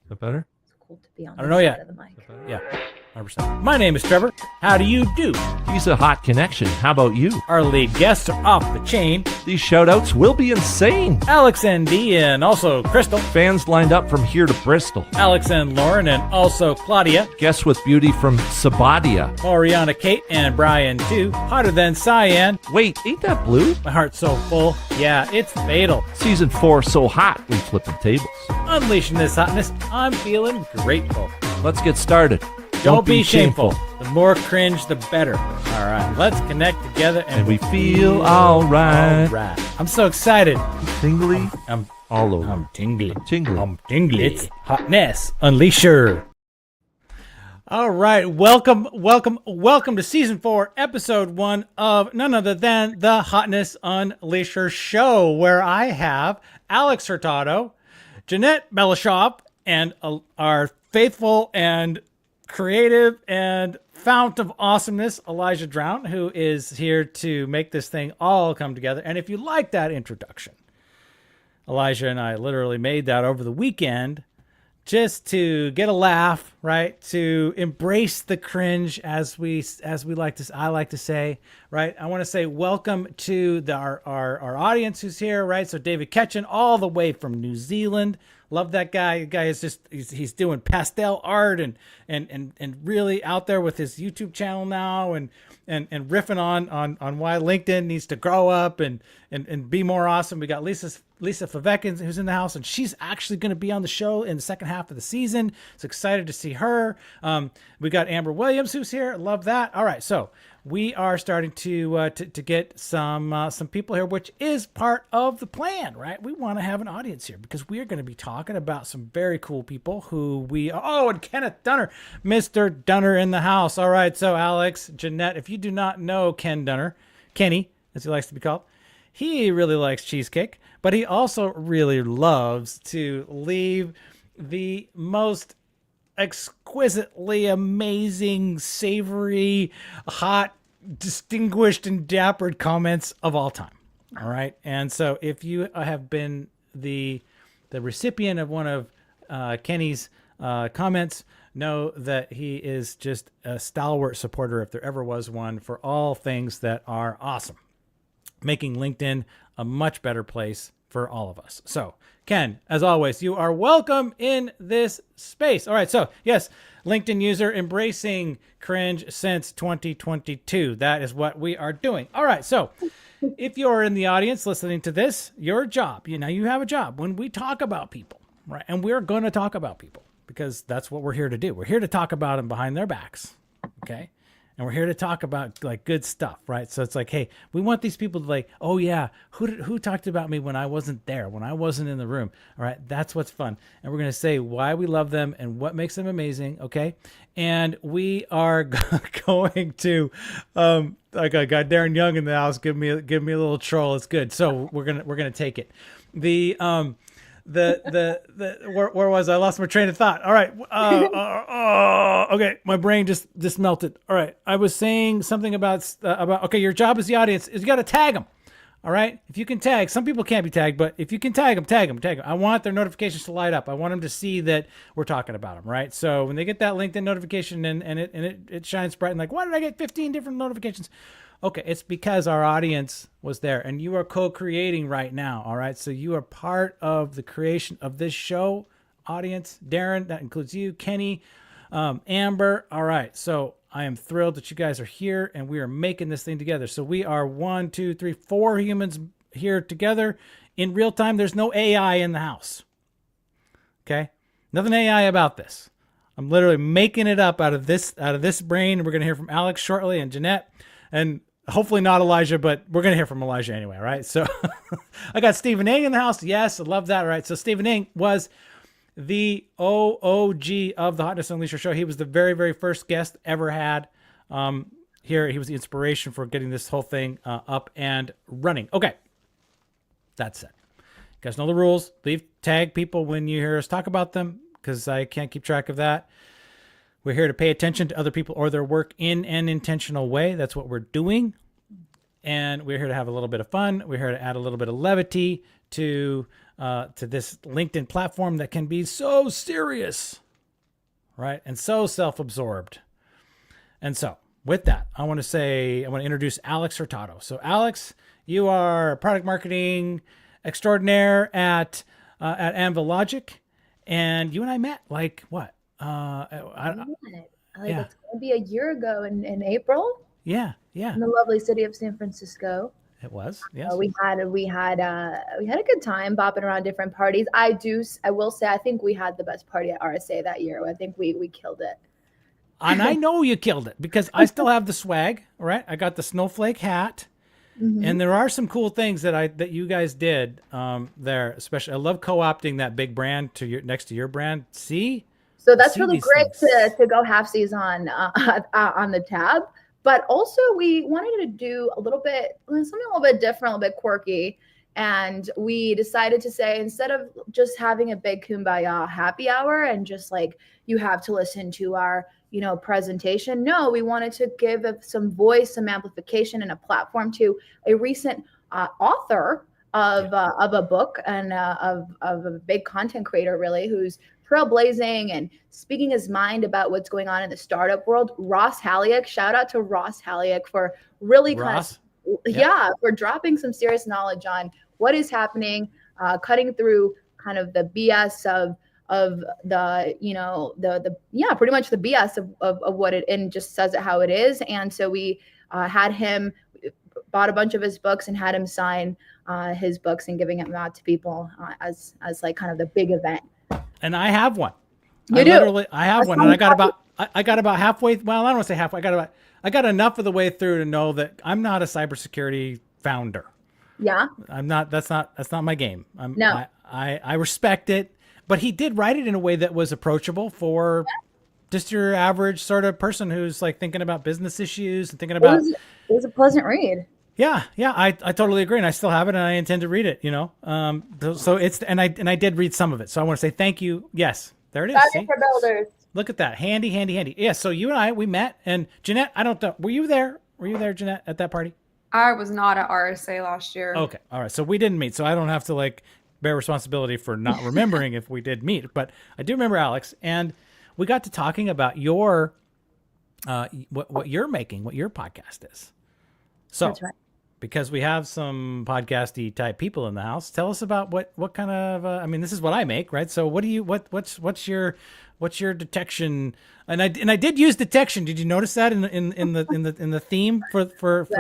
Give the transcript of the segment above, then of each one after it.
Is that better? It's cool to be on I don't know yet. of the mic. Yeah, 100%. My name is Trevor. How do you do? He's a hot connection. How about you? Our lead guests are off the chain. These shout-outs will be insane. Alex and Dee and also Crystal. Fans lined up from here to Bristol. Alex and Lauren and also Claudia. Guests with beauty from Sabadia. Oriana, Kate, and Brian too. Hotter than cyan. Wait, ain't that blue? My heart's so full. Yeah, it's fatal. Season 4 so hot, we flipping tables. Unleashing this hotness, I'm feeling grateful. Let's get started. Don't be shameful. The more cringe, the better. All right, let's connect together And we feel all right. All right. I'm so excited. Tingly I'm all over. I'm tingly. Tingly. I'm tingly. It's Hotness Unleasher. All right, welcome to Season 4, Episode 1 of none other than the Hotness Unleasher Show, where I have Alex Hurtado, Jeanette Belashov, and our faithful and creative and fount of awesomeness, Elijah Drown, who is here to make this thing all come together. And if you like that introduction, Elijah and I literally made that over the weekend just to get a laugh, right? To embrace the cringe, as we like to, I like to say, right? I want to say welcome to our audience who's here, right? So David Ketchen, all the way from New Zealand. Love that guy. The guy is just he's doing pastel art and really out there with his YouTube channel now and riffing on why LinkedIn needs to grow up and be more awesome. We got Lisa Faveckin, who's in the house, and she's actually going to be on the show in the second half of the season. So excited to see her. We got Amber Williams, who's here. Love that. All right, so we are starting to get some people here, which is part of the plan, right? We want to have an audience here because we are going to be talking about some very cool people who we are. Oh, and Kenneth Dunner, Mr. Dunner in the house. All right, so Alex, Jeanette, if you do not know Kenny, as he likes to be called, he really likes cheesecake, but he also really loves to leave the most exquisitely amazing, savory, hot, distinguished, and dappered comments of all time. All right. And so if you have been the recipient of one of Kenny's comments, know that he is just a stalwart supporter, if there ever was one, for all things that are awesome, making LinkedIn a much better place for all of us. So Ken, as always, you are welcome in this space. All right, so yes, LinkedIn user embracing cringe since 2022. That is what we are doing. All right, so if you're in the audience listening to this, your job, you have a job when we talk about people, right? And we're going to talk about people because that's what we're here to do. We're here to talk about them behind their backs, okay? And we're here to talk about like good stuff, right? So it's like, hey, we want these people to like, oh yeah, who talked about me when I wasn't there, when I wasn't in the room? All right, that's what's fun. And we're gonna say why we love them and what makes them amazing, okay? And we are going to, like I got Darren Young in the house. Give me a little troll. It's good. So we're gonna take it. Where was I? Lost my train of thought. All right. Okay. My brain just melted. All right. I was saying something about okay. Your job as the audience is you got to tag them. All right. If you can tag, some people can't be tagged, but if you can tag them. I want their notifications to light up. I want them to see that we're talking about them. Right. So when they get that LinkedIn notification and it shines bright and like, why did I get 15 different notifications? Okay, it's because our audience was there and you are co-creating right now, all right? So you are part of the creation of this show, audience. Darren, that includes you, Kenny, Amber. All right, so I am thrilled that you guys are here and we are making this thing together. So we are 1, 2, 3, 4 humans here together in real time. There's no AI in the house, okay? Nothing AI about this. I'm literally making it up out of this brain. We're going to hear from Alex shortly and Jeanette and hopefully not Elijah, but we're going to hear from Elijah anyway, right? So I got Stephen Ng in the house. Yes, I love that, right? So Stephen Ng was the OOG of the Hotness Unleasher Show. He was the very, very first guest ever had here. He was the inspiration for getting this whole thing up and running. Okay, that said, you guys know the rules. Tag people when you hear us talk about them because I can't keep track of that. We're here to pay attention to other people or their work in an intentional way. That's what we're doing. And we're here to have a little bit of fun. We're here to add a little bit of levity to to this LinkedIn platform that can be so serious, right? And so self-absorbed. And so with that, I want to introduce Alex Hurtado. So Alex, you are product marketing extraordinaire at Anvilogic, and you and I met like what? It's going to be a year ago in April. Yeah. In the lovely city of San Francisco. It was. Yes. We had a good time bopping around different parties. I will say I think we had the best party at RSA that year. I think we killed it. And I know you killed it because I still have the swag, right? I got the snowflake hat. Mm-hmm. And there are some cool things that you guys did there. Especially, I love co-opting that big brand next to your brand. So that's really great to go halfsies on the tab. But also we wanted to do something a little bit different, a little bit quirky. And we decided to say, instead of just having a big kumbaya happy hour and just like, you have to listen to our, presentation. No, we wanted to give some voice, some amplification, and a platform to a recent author of a book and of a big content creator, really, who's trailblazing and speaking his mind about what's going on in the startup world. Ross Haliak, shout out to Ross Haliak for really for dropping some serious knowledge on what is happening, cutting through kind of the BS of pretty much the BS of what it, and just says it how it is. And so we had him, bought a bunch of his books and had him sign his books and giving them out to people as like kind of the big event. And I have one. I have one, and I got about halfway. Well, I don't want to say halfway. I got enough of the way through to know that I'm not a cybersecurity founder. Yeah. I'm not. That's not my game. No. I respect it, but he did write it in a way that was approachable for just your average sort of person who's like thinking about business issues and thinking about. It was a pleasant read. Yeah, I totally agree, and I still have it, and I intend to read it. So it's and I did read some of it, so I want to say thank you. Yes, there it is. See? For builders. Look at that, handy. Yeah, so you and I, we met, and Jeanette, I don't know, were you there, Jeanette, at that party? I was not at RSA last year. Okay, all right, so we didn't meet, so I don't have to like bear responsibility for not remembering if we did meet, but I do remember Alex, and we got to talking about your what you're making, what your podcast is. So. That's right. Because we have some podcasty type people in the house, tell us about what kind of. This is what I make, right? So what's your detection? And I did use detection. Did you notice that in the theme for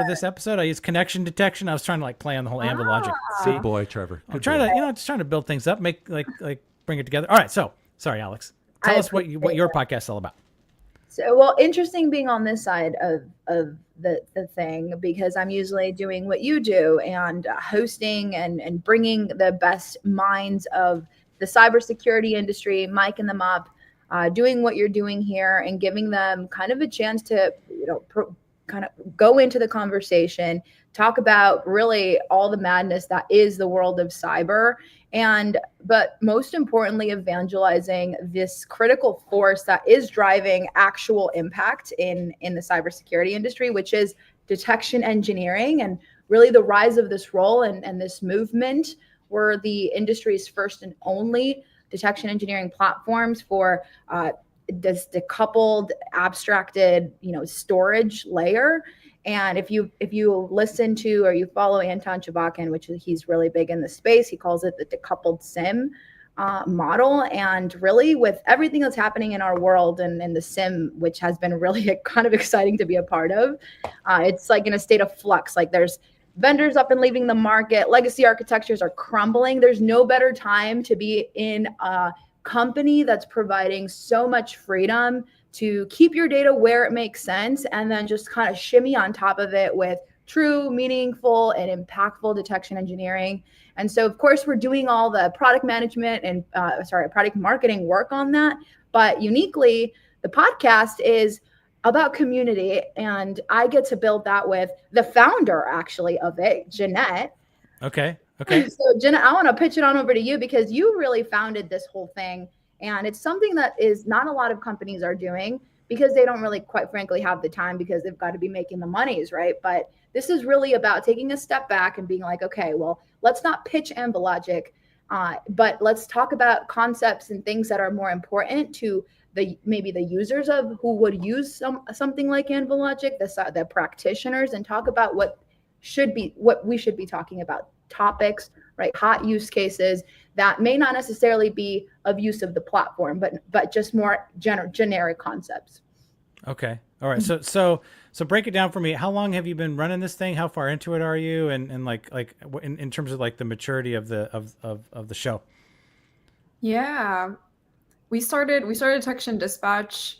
this episode? I used connection detection. I was trying to like play on the whole Anvilogic. Good boy, Trevor. I'm trying to just trying to build things up, make like bring it together. All right, so sorry, Alex. Tell us what your podcast is all about. So, well, interesting being on this side of the thing, because I'm usually doing what you do and hosting and bringing the best minds of the cybersecurity industry, miking them up, doing what you're doing here and giving them kind of a chance to, kind of go into the conversation, talk about really all the madness that is the world of cyber. But most importantly, evangelizing this critical force that is driving actual impact in the cybersecurity industry, which is detection engineering, and really the rise of this role and this movement. We're the industry's first and only detection engineering platforms for this decoupled, abstracted, storage layer. And if you listen to or you follow Anton Chavakin, which he's really big in the space, he calls it the decoupled SIM model. And really with everything that's happening in our world and the SIM, which has been really kind of exciting to be a part of, it's like in a state of flux. Like there's vendors up and leaving the market, legacy architectures are crumbling. There's no better time to be in a company that's providing so much freedom to keep your data where it makes sense, and then just kind of shimmy on top of it with true, meaningful, and impactful detection engineering. And so, of course, we're doing all the product management and product marketing work on that. But uniquely, the podcast is about community, and I get to build that with the founder, actually, of it, Jeanette. Okay. So, Jeanette, I want to pitch it on over to you because you really founded this whole thing. And it's something that is not a lot of companies are doing because they don't really, quite frankly, have the time because they've got to be making the monies, right? But this is really about taking a step back and being like, okay, well, let's not pitch Anvilogic But let's talk about concepts and things that are more important to maybe the users of who would use something like AnvilLogic, the practitioners, and talk about what we should be talking about, topics, right? Hot use cases that may not necessarily be of use of the platform, but just more generic concepts. Okay. All right. So break it down for me. How long have you been running this thing? How far into it are you? And like in terms of like the maturity of the show. Yeah. We started Detection Dispatch.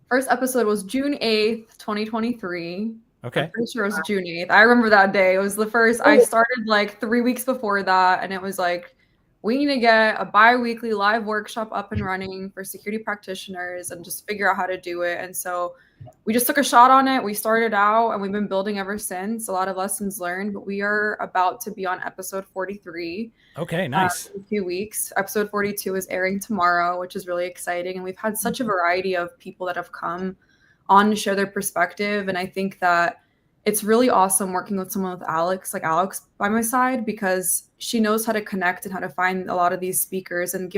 First episode was June 8th, 2023. Okay. I'm pretty sure it was June 8th. I remember that day. It was the first. I started like 3 weeks before that, and it was like, we need to get a bi-weekly live workshop up and running for security practitioners and just figure out how to do it. And so we just took a shot on it. We started out and we've been building ever since. A lot of lessons learned, but we are about to be on episode 43. Okay, nice. In 2 weeks. Episode 42 is airing tomorrow, which is really exciting. And we've had such a variety of people that have come on to share their perspective. And I think that it's really awesome working with someone with Alex by my side, because she knows how to connect and how to find a lot of these speakers and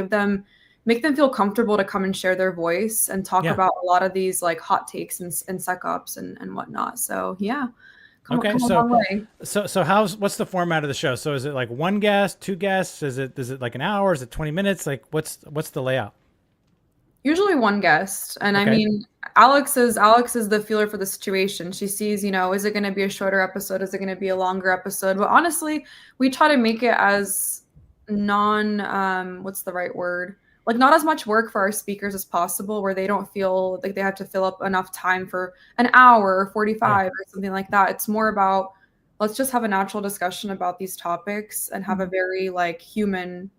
make them feel comfortable to come and share their voice and talk about a lot of these like hot takes and SecOps and whatnot. So yeah. Okay. So what's the format of the show? So is it like one guest, two guests? Is it like an hour? Is it 20 minutes? Like what's the layout? Usually one guest. And okay. I mean, Alex is the feeler for the situation. She sees, is it going to be a shorter episode? Is it going to be a longer episode? But honestly, we try to make it as what's the right word? Like not as much work for our speakers as possible, where they don't feel like they have to fill up enough time for an hour or 45 or something like that. It's more about, let's just have a natural discussion about these topics and have a very like human,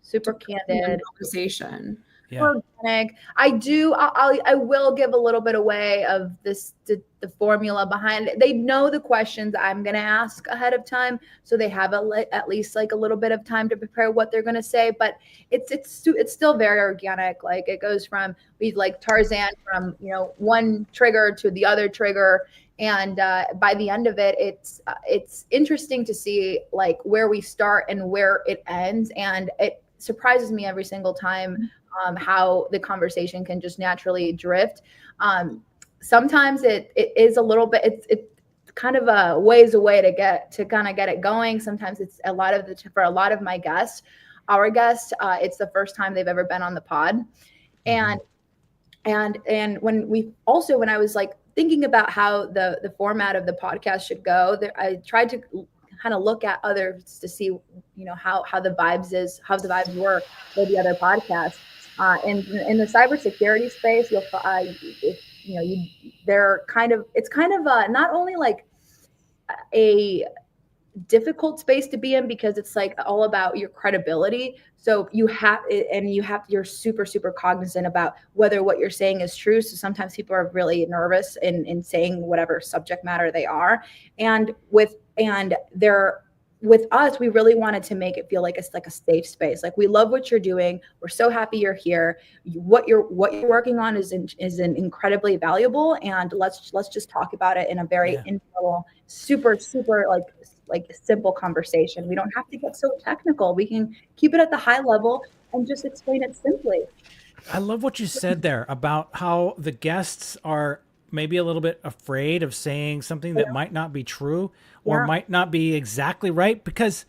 super candid conversation. Yeah. Organic. I will give a little bit away of the formula behind it. They know the questions I'm going to ask ahead of time, so they have at least like a little bit of time to prepare what they're going to say. But it's still very organic. Like it goes from like Tarzan from one trigger to the other trigger, and by the end of it, it's interesting to see like where we start and where it ends, and it surprises me every single time. How the conversation can just naturally drift. Sometimes it is a little bit, it's kind of a ways away to kind of get it going. Sometimes it's for a lot of my guests, our guests, it's the first time they've ever been on the pod. And when I was like thinking about how the format of the podcast should go, I tried to kind of look at others to see, how the vibes were for the other podcasts. In the cybersecurity space, it's kind of not only like a difficult space to be in, because it's like all about your credibility. So you're super, super cognizant about whether what you're saying is true. So sometimes people are really nervous in saying whatever subject matter they are. And with us, we really wanted to make it feel like it's like a safe space. Like, we love what you're doing. We're so happy you're here. What you're working on is incredibly valuable. And let's just talk about it in a very informal, super, super like simple conversation. We don't have to get so technical. We can keep it at the high level and just explain it simply. I love what you said there about how the guests are maybe a little bit afraid of saying something that might not be true or might not be exactly right, because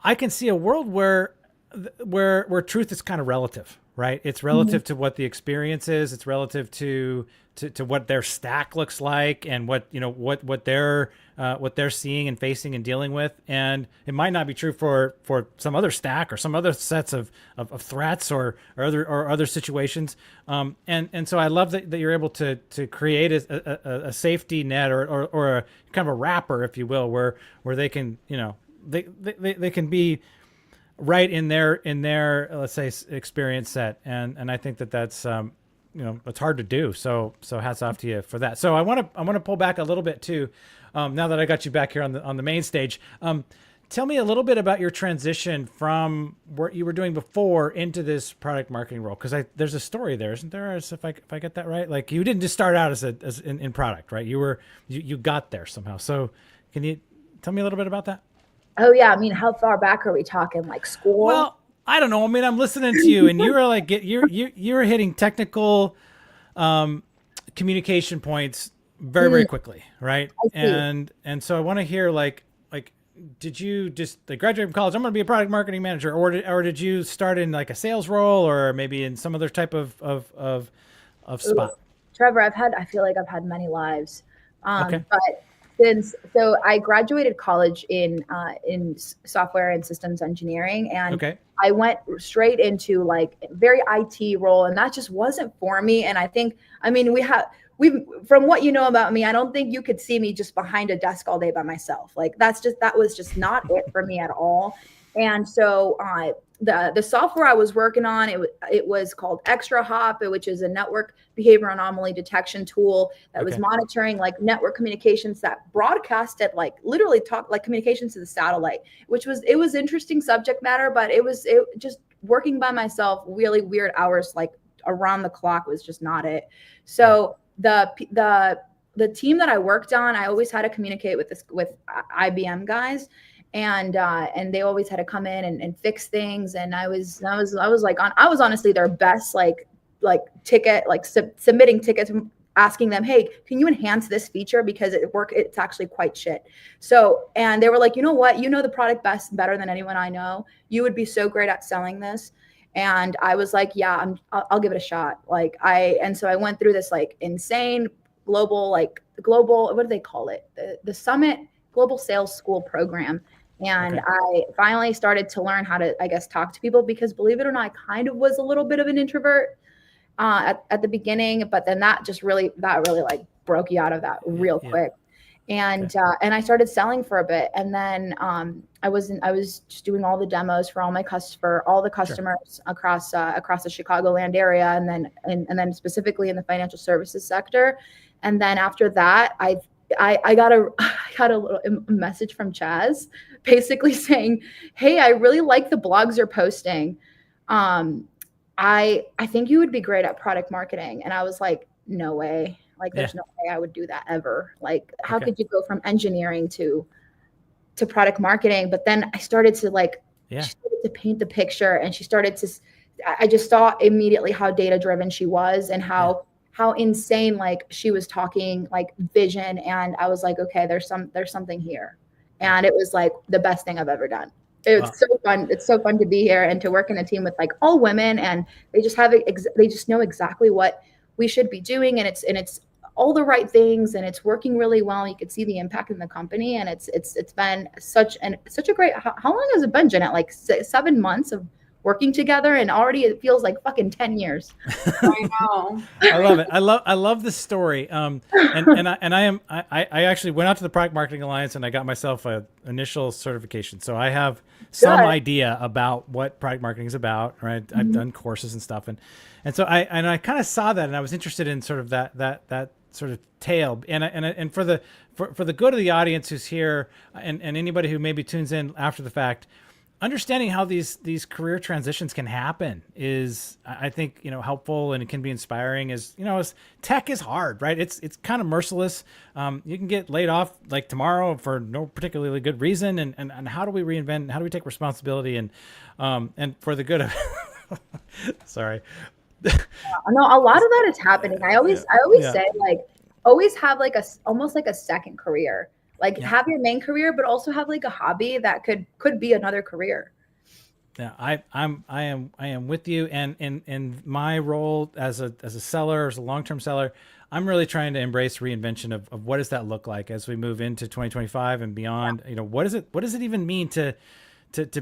I can see a world where truth is kind of relative, right? It's relative to what the experience is. It's relative to what their stack looks like and what they're seeing and facing and dealing with. And it might not be true for some other stack or some other sets of threats or other situations. And so I love that you're able to create a safety net or a kind of a wrapper, if you will, where they can, they can be right in their let's say experience set. And I think that's it's hard to do. So hats off to you for that. So I want to pull back a little bit too. Now that I got you back here on the main stage, tell me a little bit about your transition from what you were doing before into this product marketing role. Cause there's a story there, isn't there? If I get that right, like you didn't just start out as in product, right? You got there somehow. So can you tell me a little bit about that? Oh yeah. I mean, how far back are we talking? Like school? I don't know. I mean, I'm listening to you, and you were like, you're hitting technical communication points very quickly, right? I see. And so I want to hear like did you just like graduate from college? I'm going to be a product marketing manager, or did you start in like a sales role, or maybe in some other type of Ooh, spot? Trevor, I feel like I've had many lives. Okay. But so I graduated college in software and systems engineering, and Okay. I went straight into like very IT role, and that just wasn't for me. And I mean, we from what you know about me, I don't think you could see me just behind a desk all day by myself. Like that was just not it for me at all. And so the software I was working on, it was called Extra Hop, which is a network behavior anomaly detection tool that was monitoring like network communications that broadcasted like literally talk like communications to the satellite, it was interesting subject matter, but it just working by myself, really weird hours, like around the clock was just not it. So the team that I worked on, I always had to communicate with IBM guys, and they always had to come in and fix things. And I was honestly their best ticket, submitting tickets, asking them, hey, can you enhance this feature because it's actually quite shit. So, and they were like, you know what, you know the product better than anyone I know. You would be so great at selling this. And I was like, yeah, I'll give it a shot. And so I went through this like insane global, what do they call it? The Summit Global Sales School program. And I finally started to learn how to, I guess, talk to people, because believe it or not, I kind of was a little bit of an introvert at the beginning, but then that really like broke you out of that real quick. And I started selling for a bit, and then I was just doing all the demos for all the customers across the Chicagoland area, and then specifically in the financial services sector. And then after that, I got a little message from Chaz, basically saying, "Hey, I really like the blogs you're posting. I think you would be great at product marketing." And I was like, "No way. Like, there's no way I would do that ever. Like, how could you go from engineering to product marketing?" But then I started to she started to paint the picture, and I just saw immediately how data driven she was, and how insane, like, she was talking like vision. And I was like, okay, there's something here. And it was like the best thing I've ever done. It's so fun. It's so fun to be here and to work in a team with like all women, and they just know exactly what we should be doing, and it's all the right things, and it's working really well. You could see the impact in the company, and it's been such a great. How long has it been, Jeanette? Like 7 months of working together, and already it feels like fucking 10 years. I know. I love it. I love the story. And I actually went out to the Product Marketing Alliance, and I got myself an initial certification. So I have some idea about what product marketing is about, right? Mm-hmm. I've done courses and stuff. And so I kind of saw that, and I was interested in sort of that sort of tale. And for the good of the audience who's here, and anybody who maybe tunes in after the fact, understanding how these career transitions can happen is, I think, helpful, and it can be inspiring. As tech is hard, right? It's kind of merciless. You can get laid off like tomorrow for no particularly good reason. And how do we reinvent? How do we take responsibility and for the good of sorry. No, a lot of that is happening. I always say, like, always have like almost like a second career. Like, have your main career, but also have like a hobby that could be another career. Yeah, I am with you. And in my role as a seller, as a long-term seller, I'm really trying to embrace reinvention of what does that look like as we move into 2025 and beyond. Yeah. What does it even mean to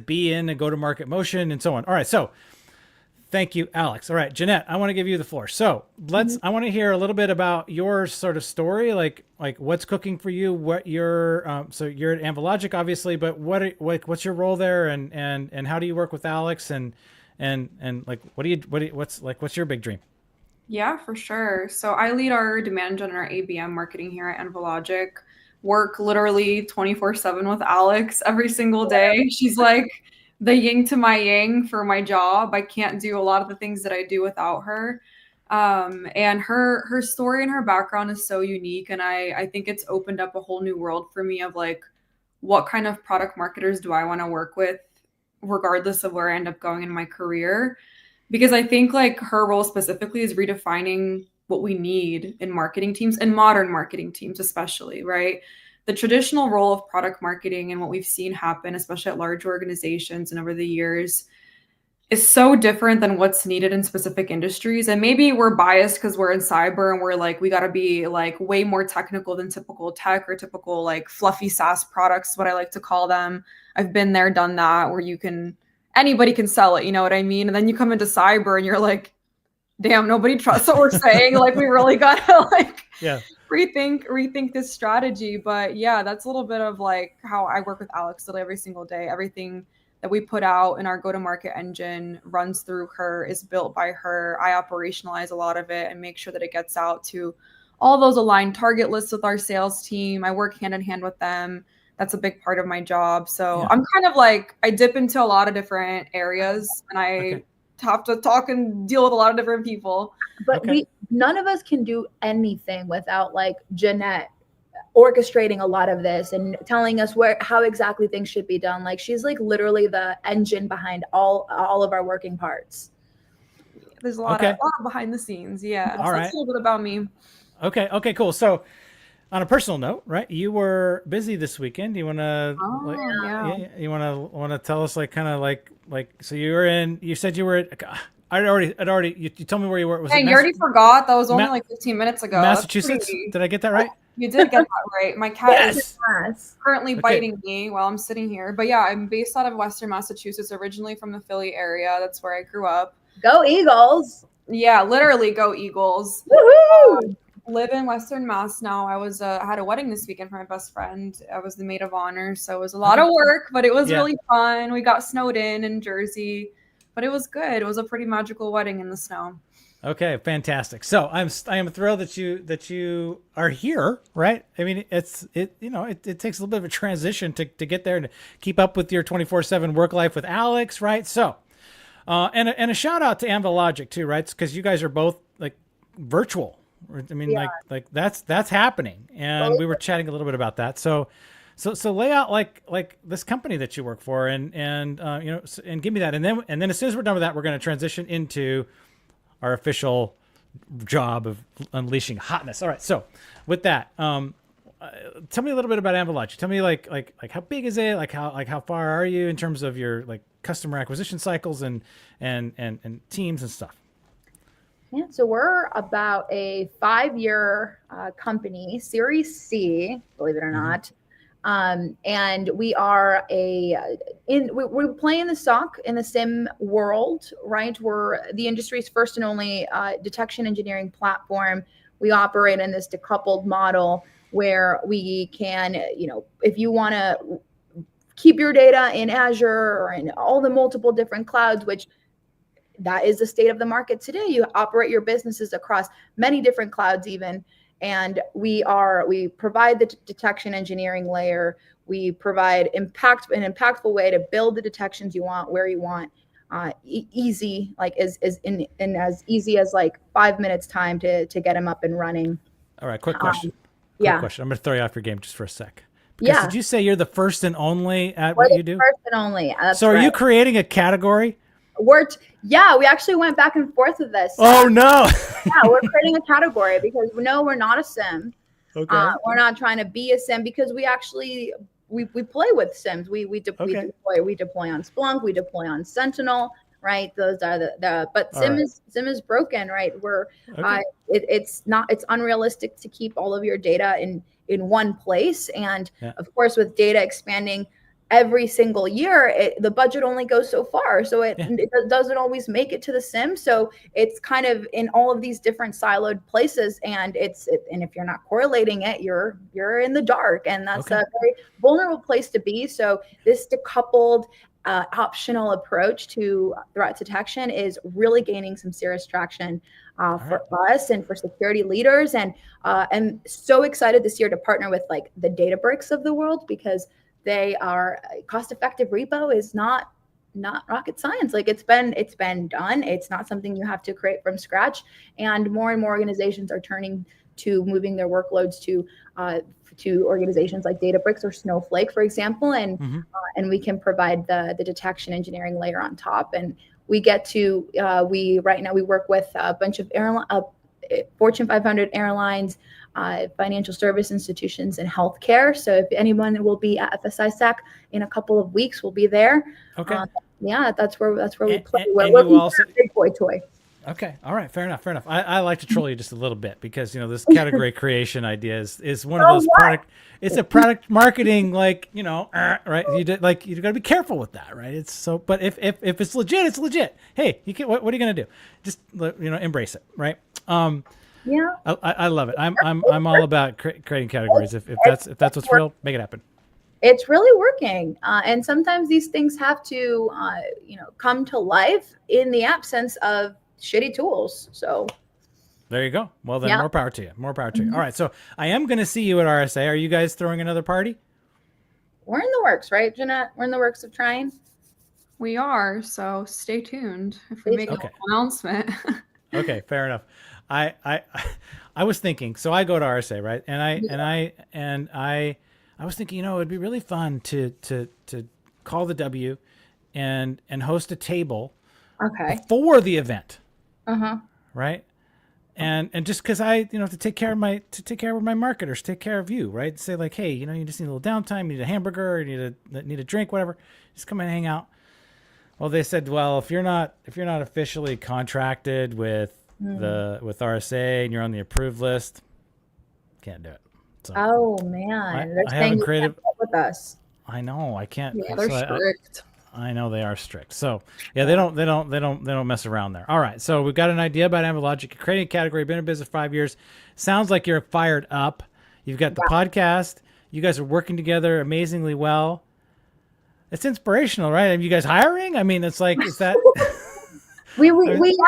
be in a go-to-market motion and so on. All right, so thank you, Alex. All right, Jeanette, I want to give you the floor. So I want to hear a little bit about your sort of story, like what's cooking for you, what your, so you're at Ambilogic, obviously, but what's your role there, and how do you work with Alex, and like, what's your big dream? Yeah, for sure. So I lead our demand gen and our ABM marketing here at Ambilogic. Work literally 24/7 with Alex every single day. She's like the yin to my yang for my job. I can't do a lot of the things that I do without her. And her story and her background is so unique. And I think it's opened up a whole new world for me of like, what kind of product marketers do I want to work with regardless of where I end up going in my career. Because I think like her role specifically is redefining what we need in marketing teams and modern marketing teams, especially, right? The traditional role of product marketing and what we've seen happen, especially at large organizations and over the years, is so different than what's needed in specific industries. And maybe we're biased because we're in cyber and we're like, we got to be like way more technical than typical tech or typical like fluffy SaaS products, what I like to call them. I've been there, done that, where anybody can sell it, you know what I mean? And then you come into cyber and you're like, damn, nobody trusts what we're saying. Like we really gotta like rethink this strategy. But yeah, that's a little bit of like how I work with Alex literally every single day. Everything that we put out in our go-to-market engine runs through her, is built by her. I operationalize a lot of it and make sure that it gets out to all those aligned target lists with our sales team. I work hand in hand with them. That's a big part of my job. So I'm kind of like, I dip into a lot of different areas and I have to talk and deal with a lot of different people. But none of us can do anything without like Jeanette orchestrating a lot of this and telling us how exactly things should be done. Like she's like literally the engine behind all of our working parts. There's a lot of behind the scenes. Yeah. All so right. That's a little bit about me. Okay, cool. So on a personal note, right? You were busy this weekend. You want to you want to tell us like kind of like so you said you were at I'd already you told me where you were. Was you already forgot? That was only like 15 minutes ago. Massachusetts? Did I get that right? You did get that right. My cat is currently biting me while I'm sitting here. But yeah, I'm based out of Western Massachusetts, originally from the Philly area. That's where I grew up. Go Eagles. Yeah, literally go Eagles. Woohoo! Live in Western Mass now. I had a wedding this weekend for my best friend. I was the maid of honor, so it was a lot of work, but it was really fun. We got snowed in Jersey, but it was good. It was a pretty magical wedding in the snow. Okay, fantastic. So I am thrilled that you are here, right? I mean, it takes a little bit of a transition to get there and to keep up with your 24/7 work life with Alex, right? So, and a shout out to Anvalogic too, right? Because you guys are both like virtual. I mean, like that's happening, and we were chatting a little bit about that. So lay out like this company that you work for, and and give me that, and then as soon as we're done with that, we're going to transition into our official job of unleashing hotness. All right. So with that, tell me a little bit about Anvalogic. Tell me like how big is it? Like how far are you in terms of your like customer acquisition cycles and teams and stuff? Yeah, so we're about a 5-year company, Series C, believe it or not. And we are we play in the SOC, in the SIM world, right? We're the industry's first and only detection engineering platform. We operate in this decoupled model where we can, if you want to keep your data in Azure or in all the multiple different clouds, which that is the state of the market today. You operate your businesses across many different clouds even. And we provide the detection engineering layer. We provide an impactful way to build the detections you want, where you want, easy, like as easy as like 5 minutes time to get them up and running. All right, quick question. I'm going to throw you off your game just for a sec. Did you say you're the first and only at what you do? First and only. So are you creating a category? We actually went back and forth with this. Oh no! We're creating a category because no, we're not a SIM. Okay. We're not trying to be a SIM because we actually we play with SIMs. We deploy on Splunk. We deploy on Sentinel. Right. Those are but SIM is broken. Right. It's unrealistic to keep all of your data in one place. And of course, with data expanding every single year, the budget only goes so far. So it doesn't always make it to the SIM. So it's kind of in all of these different siloed places. And and if you're not correlating it, you're in the dark. And that's a very vulnerable place to be. So this decoupled optional approach to threat detection is really gaining some serious traction for us and for security leaders. And I'm so excited this year to partner with like the Databricks of the world, because they are cost-effective. Repo is not rocket science. Like it's been done. It's not something you have to create from scratch. And more organizations are turning to moving their workloads to organizations like Databricks or Snowflake, for example, and we can provide the detection engineering layer on top. And we get to right now we work with a bunch of Fortune 500 airlines, financial service institutions, and healthcare. So if anyone will be at FSISAC in a couple of weeks, we'll be there. Okay. Yeah, that's where we play. And we're you also big boy toy. Okay. All right. Fair enough. I like to troll you just a little bit because, this category creation idea is one of those it's a product marketing, right. You got to be careful with that. Right. It's so, but if it's legit, it's legit. Hey, what are you going to do? Just, embrace it. Right. Yeah. I love it. I'm all about creating categories. If that's what's real, make it happen. It's really working. And sometimes these things have to, come to life in the absence of shitty tools. So there you go. Well, then more power to you. More power to you. All right. So I am going to see you at RSA. Are you guys throwing another party? We're in the works, right, Jeanette? We're in the works of trying. We are. So stay tuned if we make an announcement. Okay. Fair enough. I was thinking, so I go to RSA, right? And I was thinking, it'd be really fun to call the W and host a table before the event. Right. And just cause to take care of my marketers, take care of you, right? Say like, hey, you just need a little downtime, you need a hamburger, you need a drink, whatever. Just come and hang out. Well, they said, well, if you're not officially contracted with with RSA and you're on the approved list, can't do it. So, oh man, they're saying you can't work with us. I know I can't. Yeah, they're strict. I know they are strict. So yeah, they don't mess around there. All right. So we've got an idea about Anvologic, creating a category, been in business 5 years. Sounds like you're fired up. You've got the podcast. You guys are working together amazingly well. It's inspirational, right? Are you guys hiring? I mean, it's like, is that? we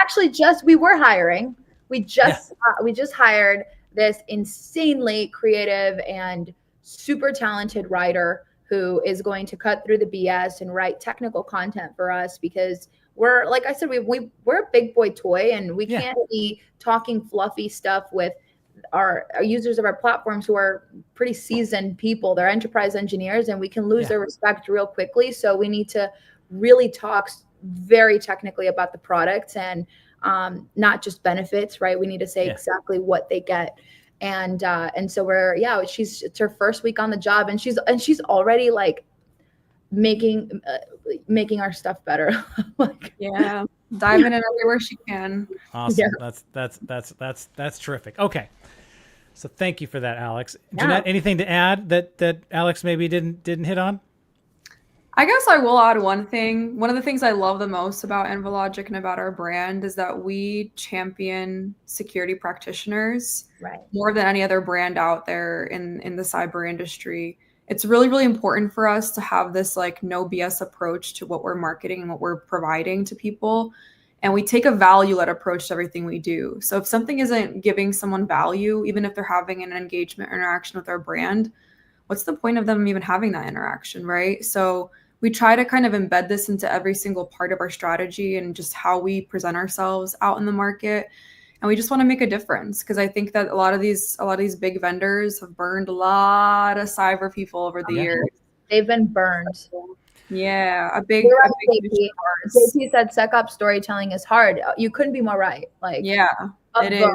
actually we were hiring. We just hired this insanely creative and super talented writer who is going to cut through the BS and write technical content for us, because we're, like I said, we're a big boy toy, and we can't be talking fluffy stuff with our users of our platforms who are pretty seasoned people. They're enterprise engineers, and we can lose their respect real quickly. So we need to really talk very technically about the product and not just benefits, right? We need to say exactly what they get. And so it's her first week on the job, and she's already like making our stuff better. Diving in everywhere she can. Awesome. That's terrific. Okay. So thank you for that, Alex. Jeanette, anything to add that Alex maybe didn't hit on? I guess I will add one thing. One of the things I love the most about Anvologic and about our brand is that we champion security practitioners more than any other brand out there in the cyber industry. It's really, really important for us to have this like no BS approach to what we're marketing and what we're providing to people. And we take a value-led approach to everything we do. So if something isn't giving someone value, even if they're having an engagement or interaction with our brand, what's the point of them even having that interaction, right? So we try to kind of embed this into every single part of our strategy and just how we present ourselves out in the market. And we just want to make a difference, because I think that a lot of these big vendors have burned a lot of cyber people over the years. They've been burned. Yeah, a big JP said SecOps storytelling is hard. You couldn't be more right. Like, it is.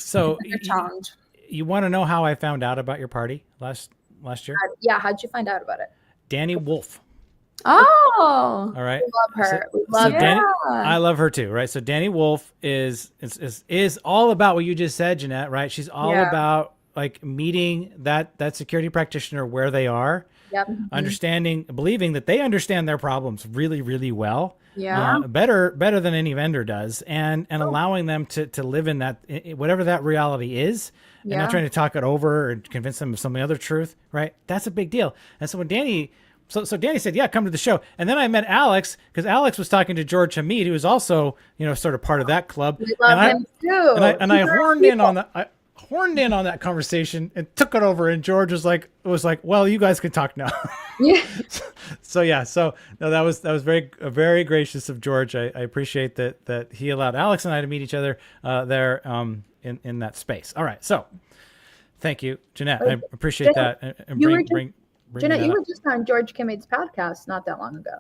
So it's a challenge. You want to know how I found out about your party last year? How'd you find out about it? Danny Wolf. Oh, all right. We love her. I love her too, right? So Danny Wolf is all about what you just said, Jeanette, right? She's all about like meeting that security practitioner where they are, understanding, believing that they understand their problems really, really well. Better than any vendor does, and allowing them to live in that, whatever that reality is, and not trying to talk it over and convince them of some other truth, right? That's a big deal. And so when Danny, so Danny said, come to the show. And then I met Alex, because Alex was talking to George Hamid, who was also, sort of part of that club. We love him too. And I horned in on that. I horned in on that conversation and took it over. And George was like, well, you guys can talk now. So that was very, very gracious of George. I appreciate that he allowed Alex and I to meet each other there in that space. All right. So thank you, Jeanette. I appreciate Jeanette, that. And Jeanette, you were just on George Kimmeig's podcast not that long ago.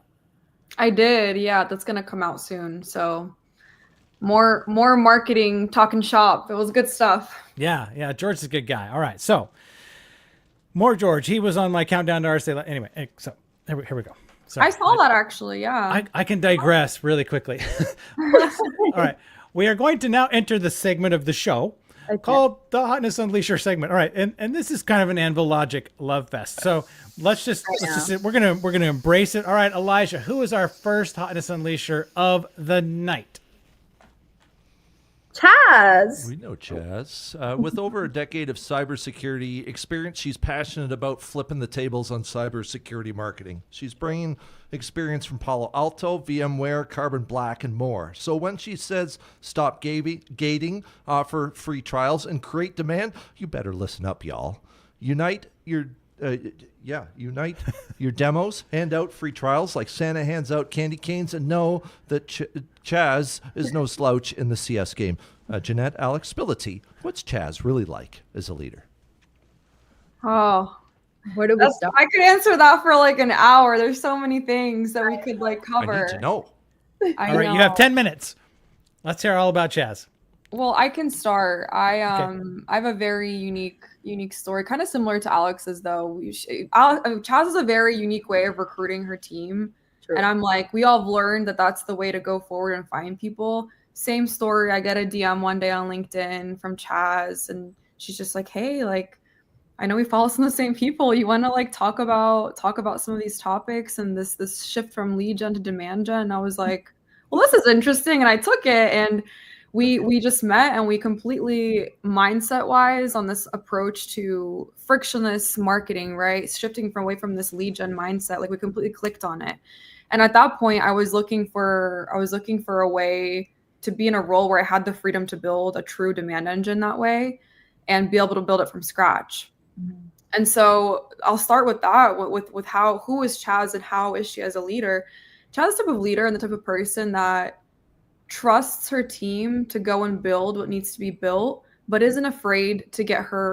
I did. Yeah, that's going to come out soon. So more marketing, talking shop. It was good stuff. Yeah. George is a good guy. All right. So more George. He was on my countdown to RSA. Anyway, so here we go. Sorry. I saw that actually. Yeah. I can digress really quickly. All right. We are going to now enter the segment of the show called the Hotness Unleasher segment. All right. And this is kind of an Anvil Logic love fest. So let's just we're gonna embrace it. All right, Elijah, who is our first Hotness Unleasher of the night? Chaz. We know Chaz. With over a decade of cybersecurity experience, she's passionate about flipping the tables on cybersecurity marketing. She's bringing experience from Palo Alto, VMware, Carbon Black, and more. So when she says stop gating, offer free trials, and create demand, you better listen up, y'all. Unite your demos, hand out free trials like Santa hands out candy canes, and know that Chaz is no slouch in the CS game. Jeanette, Alex, spill the tea. What's Chaz really like as a leader? Oh, Where do we start? I could answer that for like an hour. There's so many things that we could like cover. I need to know. All right, you have 10 minutes. Let's hear all about Chaz. Well, I can start. I have a very unique story, kind of similar to Alex's though. Chaz has a very unique way of recruiting her team. True. And I'm like, we all have learned that that's the way to go forward and find people. Same story. I get a DM one day on LinkedIn from Chaz, and she's just like, hey, like, I know we follow some of the same people. You want to like talk about some of these topics and this shift from lead gen to demand gen. And I was like, well, this is interesting. And I took it, and we just met, and we completely mindset wise on this approach to frictionless marketing, right? Shifting away from this lead gen mindset. Like we completely clicked on it. And at that point I was looking for a way to be in a role where I had the freedom to build a true demand engine that way and be able to build it from scratch. Mm-hmm. And so I'll start with that, with who is Chaz and how is she as a leader? Chaz is the type of leader and the type of person that trusts her team to go and build what needs to be built, but isn't afraid to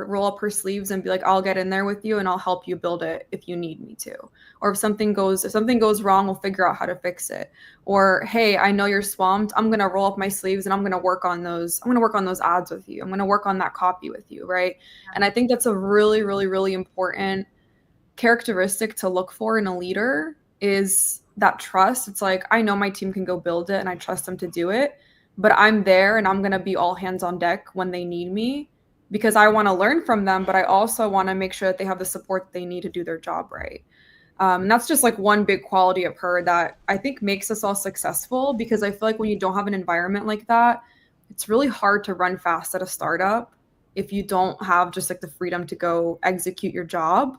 roll up her sleeves and be like, I'll get in there with you and I'll help you build it if you need me to. Or if something goes wrong, we'll figure out how to fix it. Or, hey, I know you're swamped. I'm going to roll up my sleeves and I'm going to work on those ads with you. I'm going to work on that copy with you. Right. And I think that's a really, really, really important characteristic to look for in a leader is that trust. It's like, I know my team can go build it and I trust them to do it, but I'm there and I'm going to be all hands on deck when they need me because I want to learn from them, but I also want to make sure that they have the support that they need to do their job right. And that's just like one big quality of her that I think makes us all successful, because I feel like when you don't have an environment like that, it's really hard to run fast at a startup if you don't have just like the freedom to go execute your job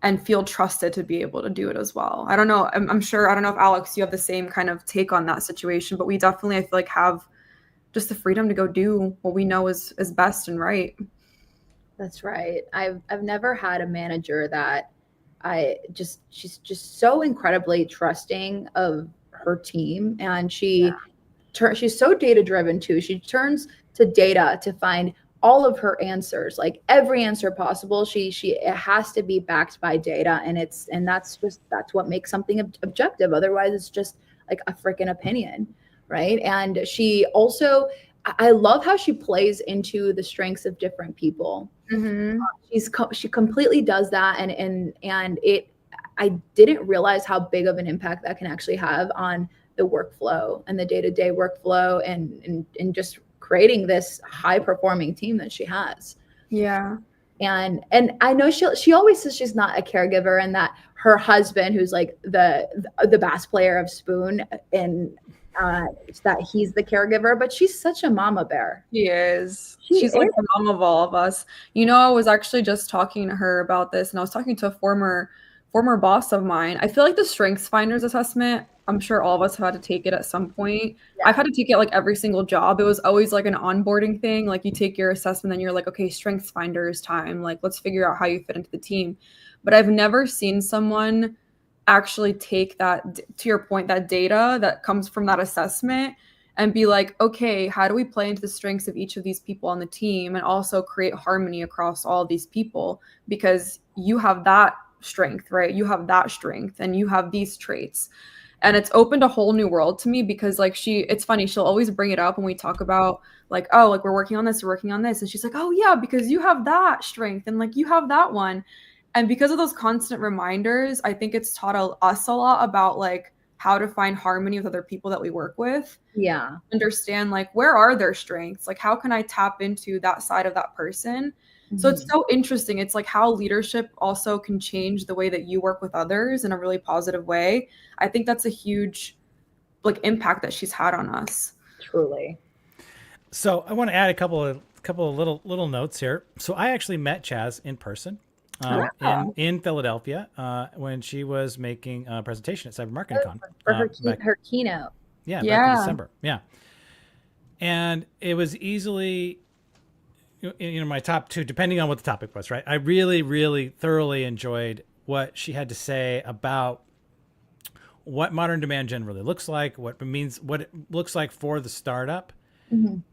and feel trusted to be able to do it as well. I don't know. I'm sure, I don't know if Alex, you have the same kind of take on that situation, but we definitely, I feel like, have just the freedom to go do what we know is best and right. That's right. I've never had a manager that she's just so incredibly trusting of her team. And she's so data driven too. She turns to data to find all of her answers, like every answer possible. It has to be backed by data, and that's what makes something objective. Otherwise it's just like a freaking opinion, right? And she also, I love how she plays into the strengths of different people. Mm-hmm. She completely does that, and I didn't realize how big of an impact that can actually have on the workflow and the day-to-day workflow and just creating this high-performing team that she has. Yeah. And I know she always says she's not a caregiver, and that her husband, who's like the bass player of Spoon, and that he's the caregiver, but she's such a mama bear. She is. She's like the mom of all of us. You know, I was actually just talking to her about this, and I was talking to a former boss of mine. I feel like the Strengths Finders assessment, I'm sure all of us have had to take it at some point. Yeah. I've had to take it like every single job. It was always like an onboarding thing. Like you take your assessment, then you're like, okay, Strengths Finders time. Like, let's figure out how you fit into the team. But I've never seen someone actually take that, to your point, that data that comes from that assessment and be like, okay, how do we play into the strengths of each of these people on the team and also create harmony across all of these people? Because you have that strength, right? You have that strength and you have these traits. And it's opened a whole new world to me because like it's funny, she'll always bring it up when we talk about like, oh, like we're working on this. And she's like, oh yeah, because you have that strength and like you have that one. And because of those constant reminders, I think it's taught us a lot about like how to find harmony with other people that we work with. Yeah. Understand like where are their strengths? Like how can I tap into that side of that person? So it's so interesting. It's like how leadership also can change the way that you work with others in a really positive way. I think that's a huge like impact that she's had on us. Truly. So I want to add a couple of little notes here. So I actually met Chaz in person in Philadelphia when she was making a presentation at Cyber Marketing Con. For her keynote. Yeah, back in December. Yeah. And it was easily, my top two, depending on what the topic was, right? I really, really thoroughly enjoyed what she had to say about what modern demand gen really looks like, what it looks like for the startup.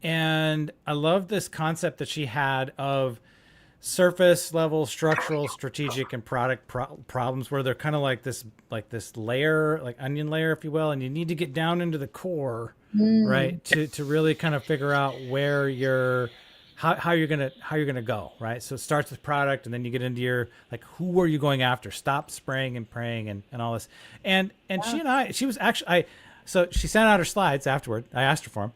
And I love this concept that she had of surface level, structural, strategic, and product problems, where they're kind of like this layer, like onion layer, if you will, and you need to get down into the core, right, to really kind of figure out where how you're gonna go, right? So it starts with product, and then you get into your like, who are you going after? Stop spraying and praying and all this. And she was actually so she sent out her slides afterward. I asked her for them,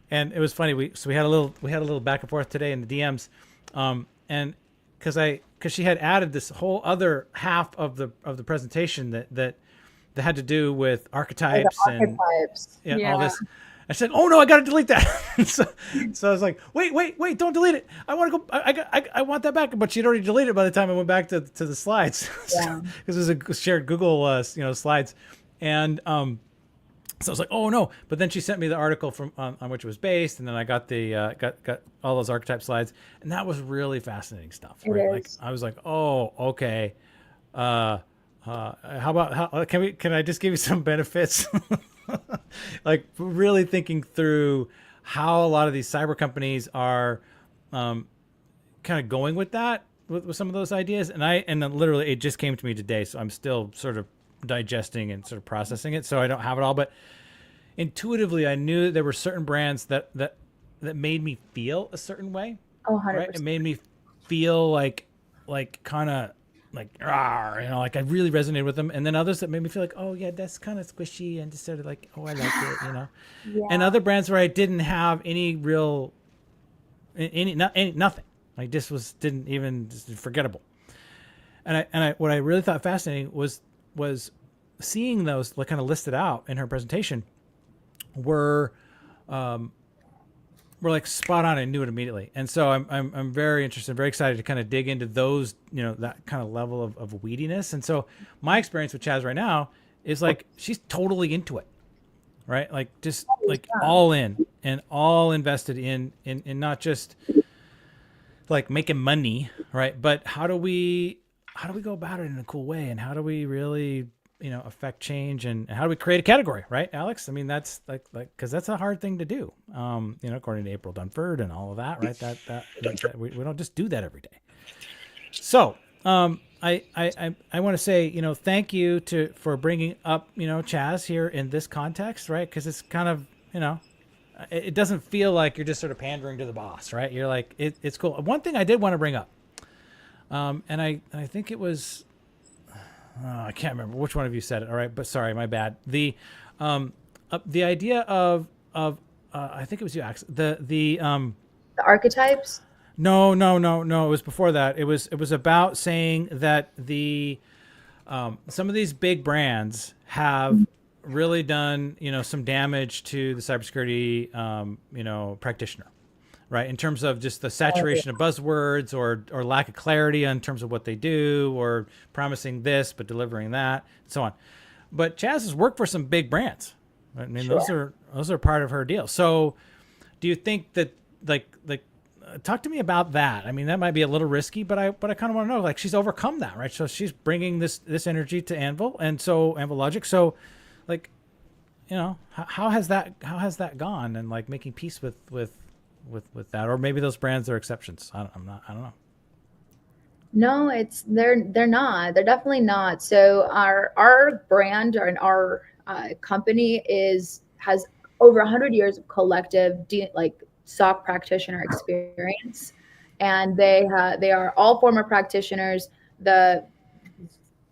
and it was funny. We had a little back and forth today in the DMs, and because she had added this whole other half of the presentation that had to do with archetypes and all this. I said, "Oh no, I got to delete that." so I was like, "Wait, don't delete it. I want to go. I want that back." But she'd already deleted it by the time I went back to the slides, because it was a shared Google slides, and so I was like, "Oh no!" But then she sent me the article from on which it was based, and then I got the got all those archetype slides, and that was really fascinating stuff. Right? Like I was like, "Oh, okay." How about can I just give you some benefits? Like really thinking through how a lot of these cyber companies are kind of going with that with some of those ideas, and then literally it just came to me today, so I'm still sort of digesting and sort of processing it, so I don't have it all, but intuitively I knew that there were certain brands that made me feel a certain way. 100%. Right? It made me feel like kind of like, like I really resonated with them. And then others that made me feel like, oh yeah, that's kind of squishy, and just sort of like, oh, I like it, Yeah. And other brands where I didn't have any real, nothing. Like this didn't even, just forgettable. And I what I really thought fascinating was seeing those like kind of listed out in her presentation were like spot on. I knew it immediately, and so I'm very interested, very excited to kind of dig into those, that kind of level of weediness. And so my experience with Chaz right now is like she's totally into it, right? Like just like all in and all invested in not just like making money, right? But how do we go about it in a cool way, and how do we really affect change, and how do we create a category, right, Alex? I mean, that's like because that's a hard thing to do, according to April Dunford and all of that, right? That we don't just do that every day. So I want to say thank you for bringing up Chaz here in this context, right? Because it's kind of it doesn't feel like you're just sort of pandering to the boss, right? You're like it's cool. One thing I did want to bring up, and I think it was. I can't remember which one of you said it. All right, but sorry, my bad. The idea of I think it was you, Ax. The archetypes. No. It was before that. It was about saying that some of these big brands have really done some damage to the cybersecurity practitioner. Right, in terms of just the saturation of buzzwords or lack of clarity in terms of what they do, or promising this but delivering that, and so on. But Chaz has worked for some big brands. I mean, sure. those are part of her deal. So, do you think that like talk to me about that? I mean, that might be a little risky, but I kind of want to know, like, she's overcome that, right? So she's bringing this energy to Anvil, and so Anvil Logic. So, like, how has that gone, and like making peace with that, or maybe those brands are exceptions. I don't know. No, they're not. They're definitely not. So our brand and our company has over 100 years of collective SOC practitioner experience, and they are all former practitioners. The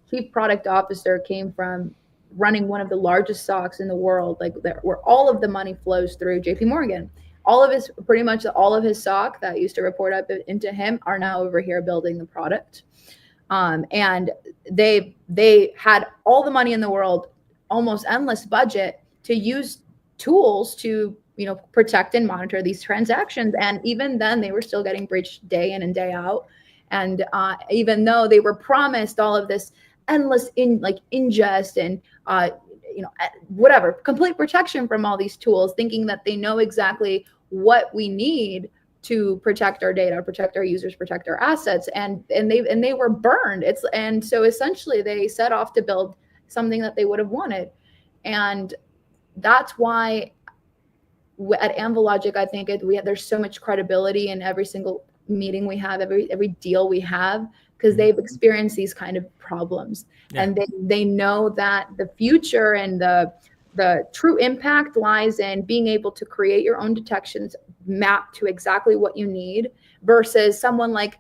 chief product officer came from running one of the largest SOCs in the world, where all of the money flows through JP Morgan. Pretty much all of his SOC that used to report up into him are now over here building the product. And they had all the money in the world, almost endless budget to use tools to protect and monitor these transactions. And even then, they were still getting breached day in and day out. And even though they were promised all of this endless ingest and whatever complete protection from all these tools, thinking that they know exactly what we need to protect our data, protect our users, protect our assets, and they were burned. And so essentially they set off to build something that they would have wanted. And that's why at Anvologic, I think there's so much credibility in every single meeting we have, every deal we have, because they've experienced these kind of problems. Yeah. And they know that the future and the true impact lies in being able to create your own detections mapped to exactly what you need, versus someone like,